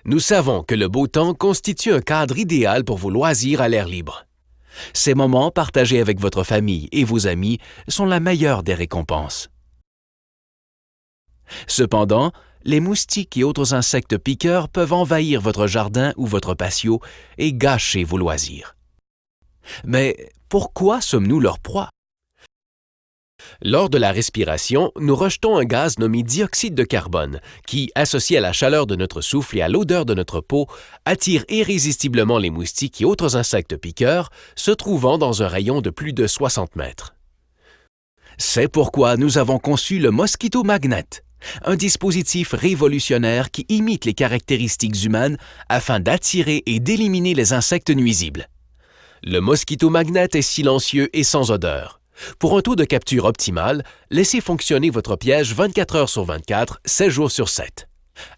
Nous savons que le beau temps constitue un cadre idéal pour vos loisirs à l'air libre. Ces moments partagés avec votre famille et vos amis sont la meilleure des récompenses. Cependant, les moustiques et autres insectes piqueurs peuvent envahir votre jardin ou votre patio et gâcher vos loisirs. Mais pourquoi sommes-nous leur proie? Lors de la respiration, nous rejetons un gaz nommé dioxyde de carbone qui, associé à la chaleur de notre souffle et à l'odeur de notre peau, attire irrésistiblement les moustiques et autres insectes piqueurs se trouvant dans un rayon de plus de 60 mètres. C'est pourquoi nous avons conçu le Mosquito Magnet, un dispositif révolutionnaire qui imite les caractéristiques humaines afin d'attirer et d'éliminer les insectes nuisibles. Le Mosquito Magnet est silencieux et sans odeur. Pour un taux de capture optimal, laissez fonctionner votre piège 24 heures sur 24, 7 jours sur 7.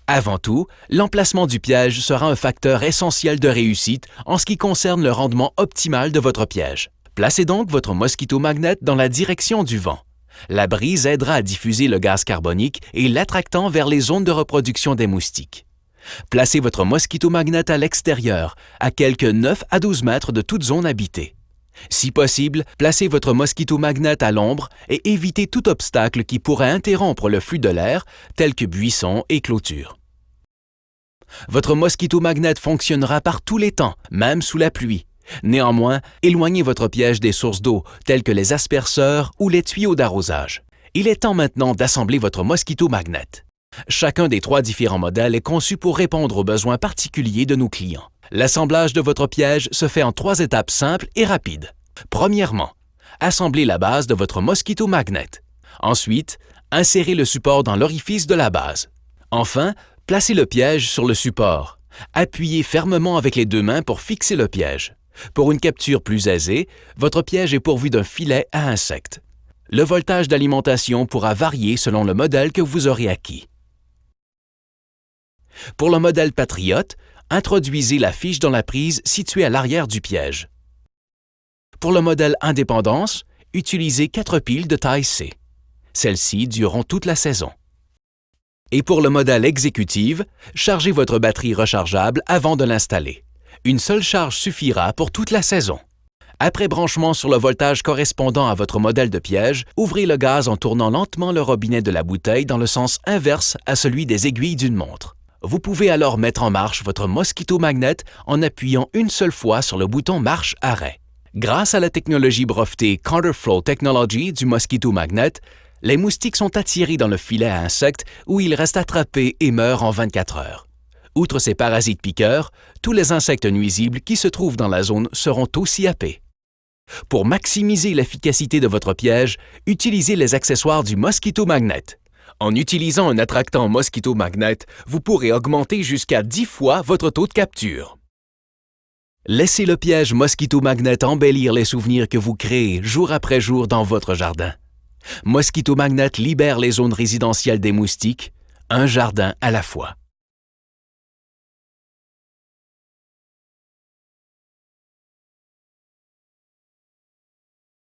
Avant tout, l'emplacement du piège sera un facteur essentiel de réussite en ce qui concerne le rendement optimal de votre piège. Placez donc votre Mosquito Magnet dans la direction du vent. La brise aidera à diffuser le gaz carbonique et l'attractant vers les zones de reproduction des moustiques. Placez votre Mosquito Magnet à l'extérieur, à quelques 9 à 12 mètres de toute zone habitée. Si possible, placez votre Mosquito Magnet à l'ombre et évitez tout obstacle qui pourrait interrompre le flux de l'air, tel que buissons et clôtures. Votre Mosquito Magnet fonctionnera par tous les temps, même sous la pluie. Néanmoins, éloignez votre piège des sources d'eau, telles que les asperceurs ou les tuyaux d'arrosage. Il est temps maintenant d'assembler votre Mosquito Magnet. Chacun des 3 différents modèles est conçu pour répondre aux besoins particuliers de nos clients. L'assemblage de votre piège se fait en 3 étapes simples et rapides. Premièrement, assemblez la base de votre Mosquito Magnet. Ensuite, insérez le support dans l'orifice de la base. Enfin, placez le piège sur le support. Appuyez fermement avec les 2 mains pour fixer le piège. Pour une capture plus aisée, votre piège est pourvu d'un filet à insectes. Le voltage d'alimentation pourra varier selon le modèle que vous aurez acquis. Pour le modèle Patriote, introduisez la fiche dans la prise située à l'arrière du piège. Pour le modèle Indépendance, utilisez 4 piles de taille C. Celles-ci dureront toute la saison. Et pour le modèle Exécutive, chargez votre batterie rechargeable avant de l'installer. Une seule charge suffira pour toute la saison. Après branchement sur le voltage correspondant à votre modèle de piège, ouvrez le gaz en tournant lentement le robinet de la bouteille dans le sens inverse à celui des aiguilles d'une montre. Vous pouvez alors mettre en marche votre Mosquito Magnet en appuyant une seule fois sur le bouton marche-arrêt. Grâce à la technologie brevetée Counterflow Technology du Mosquito Magnet, les moustiques sont attirés dans le filet à insectes où ils restent attrapés et meurent en 24 heures. Outre ces parasites piqueurs, tous les insectes nuisibles qui se trouvent dans la zone seront aussi happés. Pour maximiser l'efficacité de votre piège, utilisez les accessoires du Mosquito Magnet. En utilisant un attractant Mosquito Magnet, vous pourrez augmenter jusqu'à 10 fois votre taux de capture. Laissez le piège Mosquito Magnet embellir les souvenirs que vous créez jour après jour dans votre jardin. Mosquito Magnet libère les zones résidentielles des moustiques, un jardin à la fois.